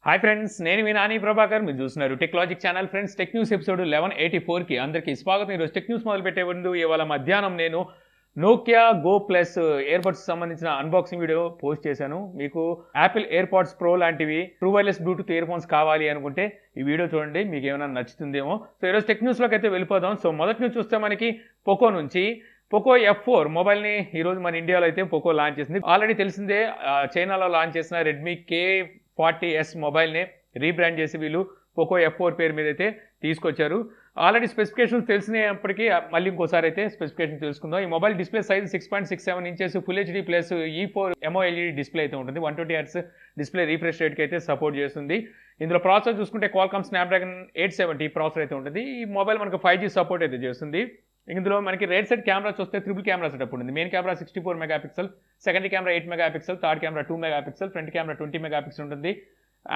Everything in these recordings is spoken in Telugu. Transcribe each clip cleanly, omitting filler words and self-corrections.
హాయ్ ఫ్రెండ్స్, నేను మీ నాని ప్రభాకర్. మీరు చూస్తున్నారు Techlogic channel. Friends, tech news episode 1184కి అందరికీ స్వాగతం. ఈరోజు టెక్ న్యూస్ మొదలుపెట్టే ముందు ఇవాళ మధ్యాహ్నం నేను నోకియా గో ప్లస్ ఇయర్బడ్స్ సంబంధించిన అన్బాక్సింగ్ వీడియో పోస్ట్ చేశాను. మీకు యాపిల్ ఇయర్పాడ్స్ ప్రో లాంటివి true wireless Bluetooth ear phones కావాలి అనుకుంటే ఈ వీడియో చూడండి, మీకు ఏమైనా నచ్చుతుందేమో. సో ఈరోజు టెక్ న్యూస్లోకి అయితే వెళ్ళిపోదాం. సో మొదటి న్యూస్ చూస్తే మనకి పోకో నుంచి పోకో F4 మొబైల్ని ఈరోజు మన ఇండియాలో అయితే పోకో లాంచ్ చేసింది. ఆల్రెడీ తెలిసిందే, చైనాలో లాంచ్ చేసిన రెడ్మీ K40S మొబైల్ని రీబ్రాండ్ చేసి వీళ్ళు పోకో F4 పేరు మీద అయితే తీసుకొచ్చారు. ఆల్రెడీ స్పెసిఫికేషన్స్ తెలిసినప్పటికీ మళ్ళీ ఇంకోసారి అయితే స్పెసిఫికేషన్ తెలుసుకుందాం. ఈ mobile display size 6.67 inches full HD plus E4 MOLED display అయితే ఉంటుంది. 120 Hz డిస్ప్లే రీఫ్రెష్ రేట్కి అయితే సపోర్ట్ చేస్తుంది. ఇందులో ప్రాసెసర్ చూసుకుంటే క్వాల్కామ్ స్నాప్డ్రాగన్ 870 ప్రాసెసర్ అయితే ఉంటుంది. ఈ మొబైల్ మనకు 5G సపోర్ట్ అయితే చేస్తుంది. ఇందులో మనకి రైట్ సైడ్ కెమెరా చూస్తే ట్రిపుల్ కెమెరా సెటప్ ఉంటుంది. Main camera 64 megapixel, secondary camera 8 megapixel, third camera 2 megapixel, front camera 20 megapixel ఉంటుంది.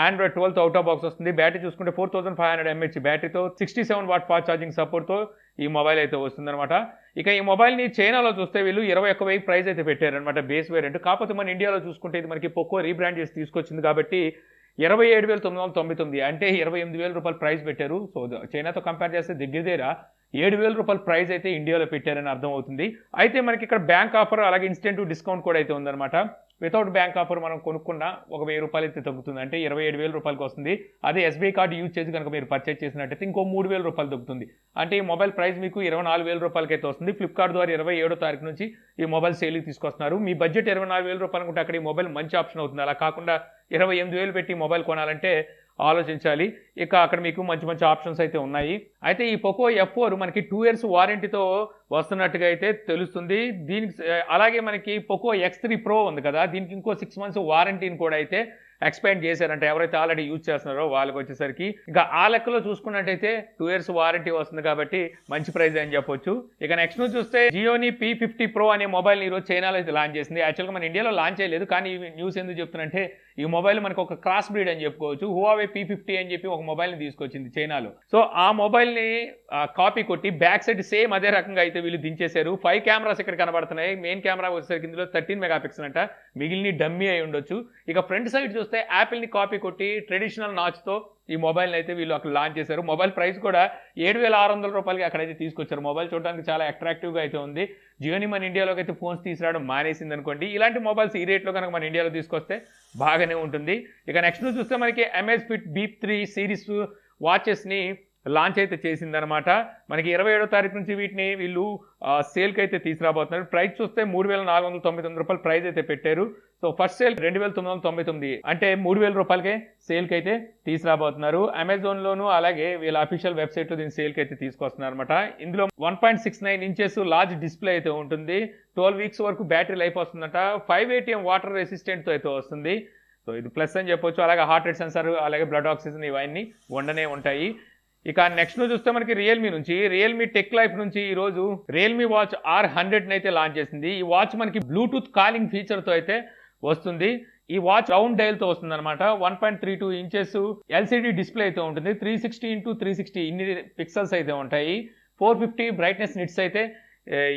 Android 12 అవుట్ ఆఫ్ బాక్స్ వస్తుంది. బ్యాటరీ చూసుకుంటే 4500 mAh బ్యాటరీతో 67 వాట్ ఫాస్ట్ ఛార్జింగ్ సపోర్ట్తో ఈ మొబైల్ అయితే వస్తుందన్నమాట. ఇక ఈ మొబైల్ని చైనాలో చూస్తే వీళ్ళు 21,000 ప్రైస్ అయితే పెట్టారనమాట బేస్ వేరియంట్. కాకపోతే మన ఇండియాలో చూసుకుంటే ఇది మనకి పోకో రీబ్రాండ్ చేసి తీసుకొచ్చింది కాబట్టి 27,999 అంటే 28,000 రూపాయలు ప్రైస్ పెట్టారు. సో చైనాతో కంపేర్ చేస్తే దగ్గర 7,000 రూపాయల ప్రైస్ అయితే ఇండియాలో పెట్టారని అర్థం అవుతుంది. అయితే మనకి ఇక్కడ బ్యాంక్ ఆఫర్ అలాగే ఇన్స్టెంట్ డిస్కౌంట్ కూడా అయితే ఉందన్నమాట. వితౌట్ బ్యాంక్ ఆఫర్ మనం కొనుక్కున్న 1,000 రూపాయలు అయితే తగ్గుతుంది, అంటే 27,000 రూపాయలకి వస్తుంది. అదే SBI కార్డు యూజ్ చేసి కనుక మీరు పర్చేజ్ చేసినట్టయితే ఇంకో 3,000 రూపాయలు తగ్గుతుంది. అంటే ఈ మొబైల్ ప్రైస్ మీకు 24,000 రూపాయలకి అయితే వస్తుంది. ఫ్లిప్కార్ట్ ద్వారా 27వ తారీఖు నుంచి ఈ మొబైల్ సేల్కి తీసుకొస్తున్నారు. మీ బడ్జెట్ 24,000 రూపాయలు అనుకుంటే అక్కడ ఈ మొబైల్ మంచి ఆప్షన్ అవుతుంది. అలా కాకుండా 28,000 పెట్టి మొబైల్ కొనాలంటే ఆలోచించాలి. ఇక అక్కడ మీకు మంచి మంచి ఆప్షన్స్ అయితే ఉన్నాయి. అయితే ఈ పోకో F4 మనకి 2 years వారంటీతో వస్తున్నట్టుగా అయితే తెలుస్తుంది. దీనికి అలాగే మనకి పోకో X3 Pro ఉంది కదా, దీనికి ఇంకో 6 months వారంటీని కూడా అయితే ఎక్స్పెండ్ చేశారంటే ఎవరైతే ఆల్రెడీ యూజ్ చేస్తున్నారో వాళ్ళకి వచ్చేసరికి ఇంకా ఆ లెక్కలో చూసుకున్నట్టయితే 2 years వారంటీ వస్తుంది కాబట్టి మంచి ప్రైజ్ అని చెప్పొచ్చు. ఇక నెక్స్ట్ నుంచి చూస్తే జియోని P50 Pro అనే మొబైల్ ఈరోజు చైనాలో అయితే లాంచ్ చేసింది. యాక్చువల్గా మన ఇండియాలో లాంచ్ చేయలేదు, కానీ ఈ న్యూస్ ఎందుకు చెప్తున్నంటే ఈ మొబైల్ మనకు ఒక క్రాస్ బ్రీడ్ అని చెప్పుకోవచ్చు. హువావే P50 అని చెప్పి ఒక మొబైల్ని తీసుకొచ్చింది చైనాలో. సో ఆ మొబైల్ని కాపీ కొట్టి బ్యాక్ సైడ్ సేమ్ అదే రకంగా అయితే వీళ్ళు దించేశారు. 5 కెమెరాస్ ఇక్కడ కనబడుతున్నాయి. మెయిన్ కెమెరా వచ్చేసరికి ఇందులో 13 మెగాపిక్సెల్ అంట, మిగిలిన డమ్మీ అయి ఉండొచ్చు. ఇక ఫ్రంట్ సైడ్ చూస్తే యాపిల్ని కాపీ కొట్టి ట్రెడిషనల్ నాచ్తో ఈ మొబైల్ని అయితే వీళ్ళు అక్కడ లాంచ్ చేశారు. మొబైల్ ప్రైస్ కూడా 7,600 రూపాయలకి అక్కడైతే తీసుకొచ్చారు. మొబైల్ చూడడానికి చాలా అట్రాక్టివ్గా అయితే ఉంది. జియోని మన ఇండియాలోకి అయితే ఫోన్స్ తీసుకురావడం మానేసింది అనుకోండి. ఇలాంటి మొబైల్స్ ఈ రేట్లో కనుక మన ఇండియాలో తీసుకొస్తే బాగానే ఉంటుంది. ఇక నెక్స్ట్ చూస్తే మనకి Amazfit Beep 3 సిరీస్ వాచెస్ని లాంచ్ అయితే చేసిందనమాట. మనకి 27వ తారీఖు నుంచి వీటిని వీళ్ళు సేల్కి అయితే తీసుకురాబోతున్నారు. ప్రైస్ చూస్తే 3,499 రూపాయలు ప్రైస్ అయితే పెట్టారు. సో ఫస్ట్ సేల్ 2,999, అంటే 3,000 రూపాయలకే సేల్కి అయితే తీసుకురాబోతున్నారు. అమెజాన్లోను అలాగే వీళ్ళ అఫీషియల్ వెబ్సైట్లో దీన్ని సేల్కి అయితే తీసుకొస్తున్నారు అనమాట. ఇందులో 1.69 ఇంచెస్ లార్జ్ డిస్ప్లే అయితే ఉంటుంది. 12 weeks వరకు బ్యాటరీ లైఫ్ వస్తుందట. 5 ATM వాటర్ రెసిస్టెంట్తో అయితే వస్తుంది. సో ఇది ప్లస్ అని చెప్పొచ్చు. అలాగే హార్ట్ రేట్ సెన్సార్ అలాగే బ్లడ్ ఆక్సిజన్ ఇవన్నీ ఉండనే ఉంటాయి. ఇక నెక్స్ట్ చూస్తే మనకి రియల్మీ టెక్ లైఫ్ నుంచి ఈరోజు రియల్మీ వాచ్ R100 అయితే లాంచ్ చేసింది. ఈ వాచ్ మనకి బ్లూటూత్ కాలింగ్ ఫీచర్తో అయితే వస్తుంది. ఈ వాచ్ రౌండ్ డైల్తో వస్తుంది అనమాట. 1.32 ఇంచెస్ LCD డిస్ప్లే అయితే ఉంటుంది. 360x360 ఇన్ని పిక్సెల్స్ అయితే ఉంటాయి. 450 బ్రైట్నెస్ నిట్స్ అయితే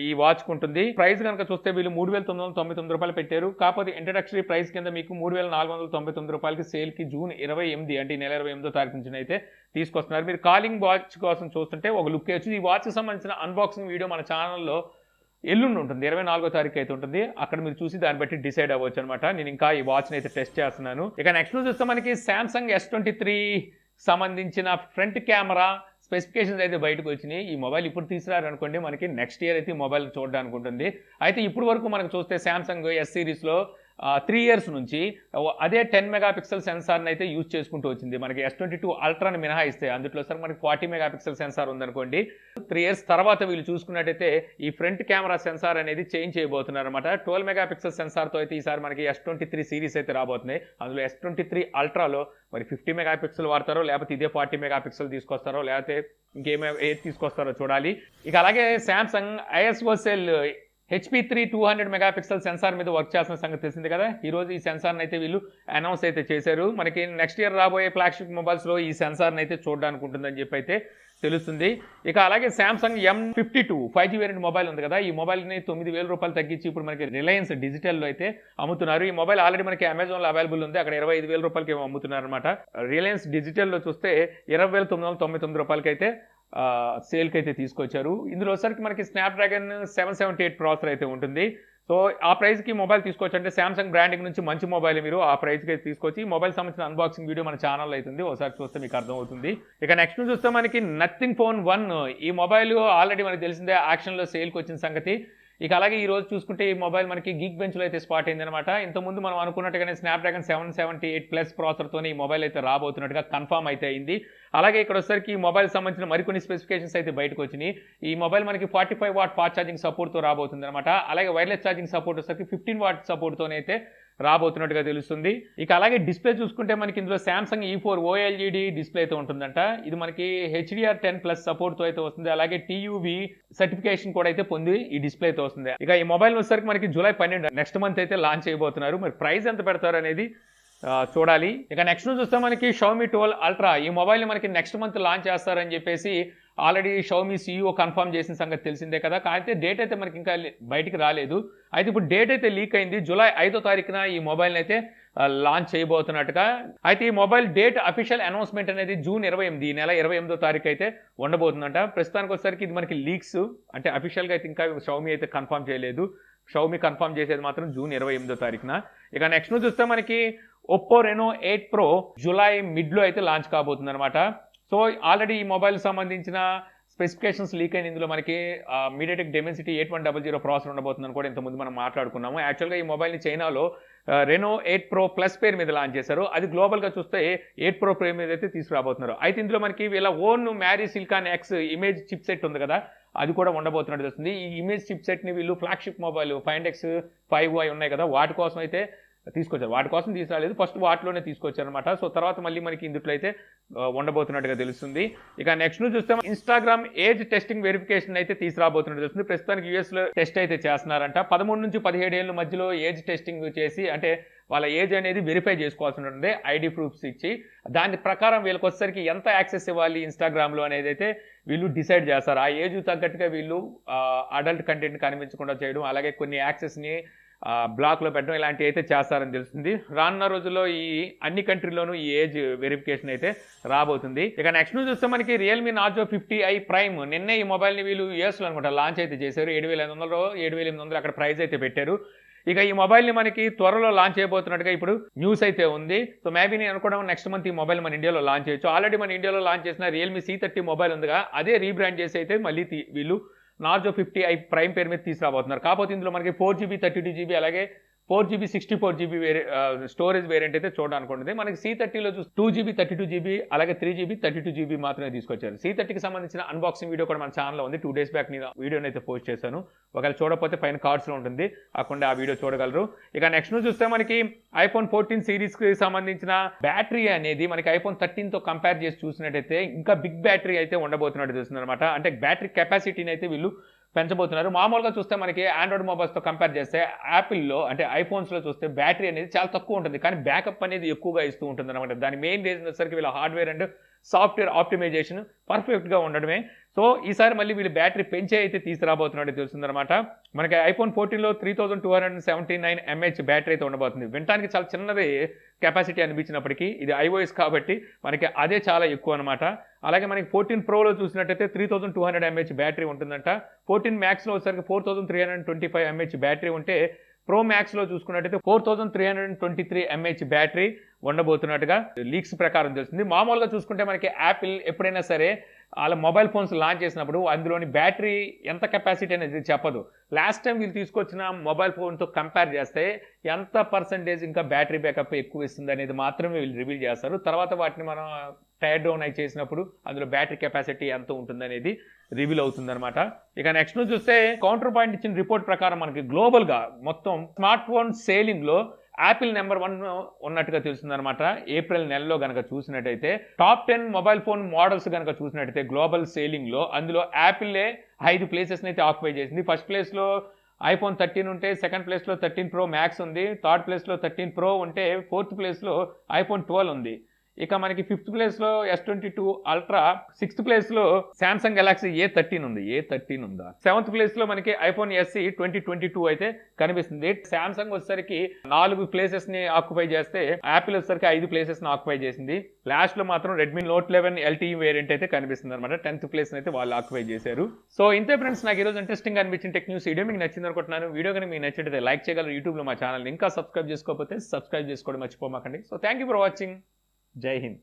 ఈ వాచ్ ఉంటుంది. ప్రైస్ కనుక చూస్తే వీళ్ళు 3,999 రూపాయలు పెట్టారు. కాకపోతే ఇంట్రడక్టరీ ప్రైస్ కింద మీకు 3,499 రూపాయలకి సేల్కి జూన్ 28 అంటే ఈ నెల 28వ తారీఖు నుంచి అయితే తీసుకొస్తున్నారు. మీరు కాలింగ్ వాచ్ కోసం చూస్తుంటే ఒక లుక్ వేయచ్చు. ఈ వాచ్కి సంబంధించిన అన్బాక్సింగ్ వీడియో మన ఛానల్లో ఎల్లుండి ఉంటుంది, 24వ తారీఖు అయితే ఉంటుంది. అక్కడ మీరు చూసి దాన్ని బట్టి డిసైడ్ అవ్వచ్చు అనమాట. నేను ఇంకా ఈ వాచ్ని అయితే టెస్ట్ చేస్తున్నాను. ఇక నెక్స్ట్ చూస్తే మనకి సామ్సంగ్ S23 సంబంధించిన ఫ్రంట్ కెమెరా స్పెసిఫికేషన్స్ అయితే బయటకు వచ్చినాయి. ఈ మొబైల్ ఇప్పుడు తీసుకురారనుకోండి, మనకి నెక్స్ట్ ఇయర్ అయితే ఈ మొబైల్ చూడడానికి ఉంటుంది. అయితే ఇప్పుడు వరకు మనకు చూస్తే సామ్సంగ్ S సిరీస్లో 3 years నుంచి అదే 10 మెగాపిక్సెల్ సెన్సార్ని అయితే యూజ్ చేసుకుంటూ వచ్చింది. మనకి S22 అల్ట్రాని మినహాయిస్తే అందులో సార్ మనకి 40 మెగాపిక్సెల్ సెన్సార్ ఉందనుకోండి. 3 years తర్వాత వీళ్ళు చూసుకున్నట్టయితే ఈ ఫ్రంట్ కెమెరా సెన్సార్ అనేది చేంజ్ చేయబోతున్నారు అనమాట. 12 మెగాపిక్సెల్ సెన్సార్తో అయితే ఈసారి మనకి S23 సిరీస్ అయితే రాబోతున్నాయి. అందులో S23 అల్ట్రాలో మరి 50 మెగాపిక్సెల్ వాడతారో, లేకపోతే ఇదే 40 మెగాపిక్సెల్ తీసుకొస్తారో, లేకపోతే ఏది తీసుకొస్తారో చూడాలి. ఇక అలాగే Samsung ISO cell HP3 200 megapixel sensor మీద వర్క్ చేస్తున్న సంగతి తెలిసింది కదా. ఈరోజు ఈ సెన్సార్ని అయితే వీళ్ళు అనౌన్స్ అయితే చేశారు. మనకి నెక్స్ట్ ఇయర్ రాబోయే ఫ్లాగ్షిప్ మొబైల్స్లో ఈ సెన్సార్ని అయితే చూడడానికి ఉంటుందని చెప్పి అయితే తెలుస్తుంది. ఇక అలాగే Samsung M52 5G variant mobile ఉంది కదా, ఈ మొబైల్ని 9,000 రూపాయలు తగ్గించి ఇప్పుడు మనకి రిలయన్స్ డిజిటల్లో అయితే అమ్ముతున్నారు. ఈ మొబైల్ ఆల్రెడీ మనకి అమెజాన్లో అవైలబుల్ ఉంది, అక్కడ 25,000 రూపాయలకి అమ్ముతున్నారు అనమాట. రిలయన్స్ డిజిటల్లో చూస్తే 20,999 రూపాయలకి అయితే సేల్కి అయితే తీసుకొచ్చారు. ఇందులో వచ్చరికి మనకి స్నాప్డ్రాగన్ 778 ప్రాసెసర్ అయితే ఉంటుంది. సో ఆ ప్రైస్కి మొబైల్ తీసుకోవచ్చు. అంటే సామ్సంగ్ బ్రాండింగ్ నుంచి మంచి మొబైల్ మీరు ఆ ప్రైస్కి అయితే తీసుకొచ్చి మొబైల్ సంబంధించిన అన్బాక్సింగ్ వీడియో మన ఛానల్లో అవుతుంది, ఒకసారి చూస్తే మీకు అర్థమవుతుంది. ఇక నెక్స్ట్ చూస్తే మనకి నథింగ్ ఫోన్ 1 ఈ మొబైల్ ఆల్రెడీ మనకి తెలిసిందే యాక్షన్లో సేల్కి వచ్చిన సంగతి. ఇక అలాగే ఈ రోజు చూసుకుంటే ఈ మొబైల్ మనకి గీక్ బెంచ్లో అయితే స్పాట్ అయింది అనమాట. ఇంతకుముందు మనం అనుకున్నట్టుగానే స్నాప్డ్రాగన్ 778+ ప్రాసెసర్తో ఈ మొబైల్ అయితే రాబోతున్నట్టుగా కన్ఫర్మ్ అయితే అయింది. అలాగే ఇక్కడ వచ్చేసరికి ఈ మొబైల్ సంబంధించిన మరికొన్ని స్పెసిఫికేషన్స్ అయితే బయటకు వచ్చినాయి. ఈ మొబైల్ మనకి 45 వాట్ ఫాస్ట్ ఛార్జింగ్ సపోర్ట్తో రాబోతుంది అనమాట. అలాగే వైర్లెస్ ఛార్జింగ్ సపోర్ట్ వచ్చేసరికి 15 వాట్ సపోర్ట్తోనైతే రాబోతున్నట్టుగా తెలుస్తుంది. ఇక అలాగే డిస్ప్లే చూసుకుంటే మనకి ఇందులో సామ్సంగ్ E4 OLED డిస్ప్లే అయితే ఉంటుందంట. ఇది మనకి HDR10+ సపోర్ట్తో అయితే వస్తుంది. అలాగే TUV సర్టిఫికేషన్ కూడా అయితే పొంది ఈ డిస్ప్లే అయితే వస్తుంది. ఇక ఈ మొబైల్ వచ్చేసరికి మనకి జూలై 12 నెక్స్ట్ మంత్ అయితే లాంచ్ చేయబోతున్నారు. మరి ప్రైస్ ఎంత పెడతారు అనేది చూడాలి. ఇక నెక్స్ట్ చూస్తే మనకి Xiaomi 12 Ultra ఈ మొబైల్ని మనకి నెక్స్ట్ మంత్ లాంచ్ చేస్తారని చెప్పేసి ఆల్రెడీ Xiaomi CEO కన్ఫర్మ్ చేసిన సంగతి తెలిసిందే కదా. అయితే డేట్ అయితే మనకి ఇంకా బయటికి రాలేదు. అయితే ఇప్పుడు డేట్ అయితే లీక్ అయింది, జూలై 5వ తారీఖున ఈ మొబైల్ని అయితే లాంచ్ చేయబోతున్నట్టుగా. అయితే ఈ మొబైల్ డేట్ అఫీషియల్ అనౌన్స్మెంట్ అనేది జూన్ 28 ఈ నెల 28వ తారీఖు అయితే ఉండబోతుందంట. ప్రస్తుతానికి వచ్చేసరికి ఇది మనకి లీక్స్, అంటే అఫీషియల్గా అయితే ఇంకా Xiaomi అయితే కన్ఫర్మ్ చేయలేదు. Xiaomi కన్ఫర్మ్ చేసేది మాత్రం జూన్ 28వ తారీఖున. ఇక నెక్స్ట్ చూస్తే మనకి Oppo Reno 8 Pro జూలై మిడ్లో అయితే లాంచ్ కాబోతుంది అనమాట. సో ఆల్రెడీ ఈ మొబైల్ సంబంధించిన స్పెసిఫికేషన్స్ లీక్ అయిన ఇందులో మనకి మీడియాటెక్ డెమెన్సిటీ 8100 ప్రాసెసర్ ఉండబోతుందని కూడా ఇంతకుముందు మనం మాట్లాడుకున్నాము. యాక్చువల్గా ఈ మొబైల్ని చైనాలో Reno 8 Pro ప్లస్ పేరు మీద లాంచ్ చేశారు. అది గ్లోబల్గా చూస్తే 8 Pro పేరు మీద అయితే తీసుకురాబోతున్నారు. అయితే ఇందులో మనకి వీళ్ళ own marry silicon X image chip set ఉంది కదా, అది కూడా ఉండబోతున్నట్టు తెలుస్తుంది. ఈ ఇమేజ్ చిప్ సెట్ని వీళ్ళు ఫ్లాగ్షిప్ మొబైల్ 5X 5 అవి ఉన్నాయి కదా, వాటి కోసం అయితే తీసుకొచ్చారు. వాటి కోసం తీసుకురాలేదు, ఫస్ట్ వాటిలోనే తీసుకొచ్చారనమాట. సో తర్వాత మళ్ళీ మనకి ఇందులో అయితే ఉండబోతున్నట్టుగా తెలుస్తుంది. ఇక నెక్స్ట్ చూస్తే ఇన్స్టాగ్రామ్ ఏజ్ టెస్టింగ్ వెరిఫికేషన్ అయితే తీసుకురాబోతున్నట్టు తెలుస్తుంది. ప్రస్తుతానికి యూఎస్లో టెస్ట్ అయితే చేస్తున్నారంట. 13 నుంచి 17 ఏళ్ళ మధ్యలో ఏజ్ టెస్టింగ్ చేసి, అంటే వాళ్ళ ఏజ్ అనేది వెరిఫై చేసుకోవాల్సి ఉంటుంది ఐడి ప్రూఫ్స్ ఇచ్చి. దాని ప్రకారం వీళ్ళకి వచ్చేసరికి ఎంత యాక్సెస్ ఇవ్వాలి ఇన్స్టాగ్రామ్లో అనేది అయితే వీళ్ళు డిసైడ్ చేస్తారు. ఆ ఏజ్ తగ్గట్టుగా వీళ్ళు అడల్ట్ కంటెంట్ కనిపించకుండా చేయడం, అలాగే కొన్ని యాక్సెస్ని బ్లాక్లో పెట్టడం ఇలాంటివి అయితే చేస్తారని తెలుస్తుంది. రానున్న రోజుల్లో ఈ అన్ని కంట్రీలోనూ ఈ ఏజ్ వెరిఫికేషన్ అయితే రాబోతుంది. ఇక నెక్స్ట్ చూస్తే మనకి రియల్మీ నార్జో 50i ప్రైమ్ నిన్నే ఈ మొబైల్ని వీళ్ళు యూఎస్లో అనుకుంటా లాంచ్ అయితే చేశారు. 7,500 7,800 అక్కడ ప్రైస్ అయితే పెట్టారు. ఇక ఈ మొబైల్ని మనకి త్వరలో లాంచ్ చేయబోతున్నట్టుగా ఇప్పుడు న్యూస్ అయితే ఉంది. సో మేబీ నేను అనుకోవడం నెక్స్ట్ మంత్ ఈ మొబైల్ మన ఇండియాలో లాంచ్ చేయొచ్చు. ఆల్రెడీ మన ఇండియాలో లాంచ్ చేసిన రియల్మీ C30 మొబైల్ ఉందిగా, అదే రీబ్రాండ్ చేసి అయితే మళ్ళీ వీళ్ళు నార్జో 50i ప్రైమ్ పేరు మీద తీసుకురాబోతున్నారు. కాకపోతే ఇందులో మనకి 4GB 32GB అలాగే 4GB 64GB స్టోరేజ్ వేరియంట్ అయితే చూడడానికి ఉంటుంది. మనకి C30లో చూసి 2GB 32GB అలాగే 3GB 32GB మాత్రమే తీసుకొచ్చారు. C30కి సంబంధించిన అన్బాక్సింగ్ వీడియో కూడా మన ఛానల్లో ఉంది. 2 days బ్యాక్ నేను వీడియోని అయితే పోస్ట్ చేశాను. ఒకవేళ చూడకపోతే పైన కార్డ్స్లో ఉంటుంది, అక్కడ ఆ వీడియో చూడగలరు. ఇక నెక్స్ట్ చూస్తే మనకి iPhone 14 సిరీస్కి సంబంధించిన బ్యాటరీ అనేది మనకి iPhone 13తో కంపేర్ చేసి చూసినట్టయితే ఇంకా బిగ్ బ్యాటరీ అయితే ఉండబోతున్నట్టు తెలుస్తుంది అనమాట. అంటే బ్యాటరీ కెపాసిటీని అయితే వీళ్ళు పెంచబోతున్నారు. మామూలుగా చూస్తే మనకి ఆండ్రాయిడ్ మొబైల్స్తో కంపేర్ చేస్తే యాపిల్లో అంటే ఐఫోన్స్లో చూస్తే బ్యాటరీ అనేది చాలా తక్కువ ఉంటుంది, కానీ బ్యాకప్ అనేది ఎక్కువగా ఇస్తూ ఉంటుంది అనమాట. దాని మెయిన్ రీజన్ వచ్చేసరికి వీళ్ళ హార్డ్వేర్ అండ్ సాఫ్ట్వేర్ ఆప్టిమైజేషన్ పర్ఫెక్ట్గా ఉండడమే. సో ఈసారి మళ్ళీ వీళ్ళు బ్యాటరీ పెంచే అయితే తీసుకురాబోతున్నట్టు తెలుస్తుందన్నమాట. మనకి iPhone 14లో 3279 mAh బ్యాటరీ అయితే ఉండబోతుంది. వినటానికి చాలా చిన్నది కెపాసిటీ అనిపించినప్పటికీ ఇది iOS కాబట్టి మనకి అదే చాలా ఎక్కువ అనమాట. అలాగే మనకి 14 Proలో చూసినట్టయితే 3200 mAh బ్యాటరీ ఉంటుందంట. 14 Maxలో వచ్చేసరికి 4325 mAh బ్యాటరీ ఉంటే Pro Maxలో చూసుకున్నట్టయితే 4323 mAh బ్యాటరీ ఉండబోతున్నట్టుగా లీక్స్ ప్రకారం తెలుస్తుంది. మామూలుగా చూసుకుంటే మనకి యాపిల్ ఎప్పుడైనా సరే వాళ్ళ మొబైల్ ఫోన్స్ లాంచ్ చేసినప్పుడు అందులోని బ్యాటరీ ఎంత కెపాసిటీ అనేది చెప్పదు. లాస్ట్ టైం వీళ్ళు తీసుకొచ్చిన మొబైల్ ఫోన్తో కంపేర్ చేస్తే ఎంత పర్సెంటేజ్ ఇంకా బ్యాటరీ బ్యాకప్ ఎక్కువ ఇస్తుంది అనేది మాత్రమే వీళ్ళు రివీల్ చేస్తారు. తర్వాత వాటిని మనం టైర్ డౌన్ అయి చేసినప్పుడు అందులో బ్యాటరీ కెపాసిటీ ఎంత ఉంటుంది అనేది రివీల్ అవుతుందన్నమాట. ఇక నెక్స్ట్ చూస్తే కౌంటర్ పాయింట్ ఇచ్చిన రిపోర్ట్ ప్రకారం మనకి గ్లోబల్గా మొత్తం స్మార్ట్ ఫోన్ సేలింగ్లో యాపిల్ నెంబర్ 1 ఉన్నట్టుగా తెలుస్తుందన్నమాట. ఏప్రిల్ నెలలో కనుక చూసినట్టయితే టాప్ 10 మొబైల్ ఫోన్ మోడల్స్ కనుక చూసినట్టయితే గ్లోబల్ సేలింగ్లో అందులో యాపిల్లే 5 ప్లేసెస్ని అయితే ఆక్యుపై చేసింది. ఫస్ట్ ప్లేస్లో iPhone 13 ఉంటే సెకండ్ ప్లేస్లో 13 Pro Max ఉంది, థర్డ్ ప్లేస్లో 13 Pro ఉంటే ఫోర్త్ ప్లేస్లో iPhone 12 ఉంది. ఇక మనకి ఫిఫ్త్ ప్లేస్లో S22 అల్ట్రా, సిక్స్త్ ప్లేస్లో శాంసంగ్ గెలాక్సీ A13 ఉంది. A13 ఉందా? సెవెంత్ ప్లేస్లో మనకి iPhone SE 2022 అయితే కనిపిస్తుంది. శాంసంగ్ వచ్చేసరికి 4 ప్లేసెస్ని ఆక్యుపై చేస్తే యాపిల్ వచ్చేసరికి 5 ప్లేసెస్ని ఆక్యుపై చేసింది. లాస్ట్లో మాత్రం రెడ్మీ నోట్ 11 LTE వేరియంట్ అయితే కనిపిస్తుంది అనమాట. 10th ప్లేస్ అయితే వాళ్ళు ఆక్యుపై చేశారు. సో ఇంతే ఫ్రెండ్స్, నాకు ఈరోజు ఇంట్రెస్టింగ్ అనిపించిన టెక్ న్యూస్ వీడియో మీకు నచ్చింది అనుకుంటున్నాను. వీడియో కానీ మీకు నచ్చితే లైక్ చేయగలరు. యూట్యూబ్లో మా ఛానల్ ఇంకా సబ్స్క్రైబ్ చేసుకోకపోతే సబ్స్క్రైబ్ చేసుకోవడం మర్చిపోమాకండి. So thank you for watching. జై హింద్.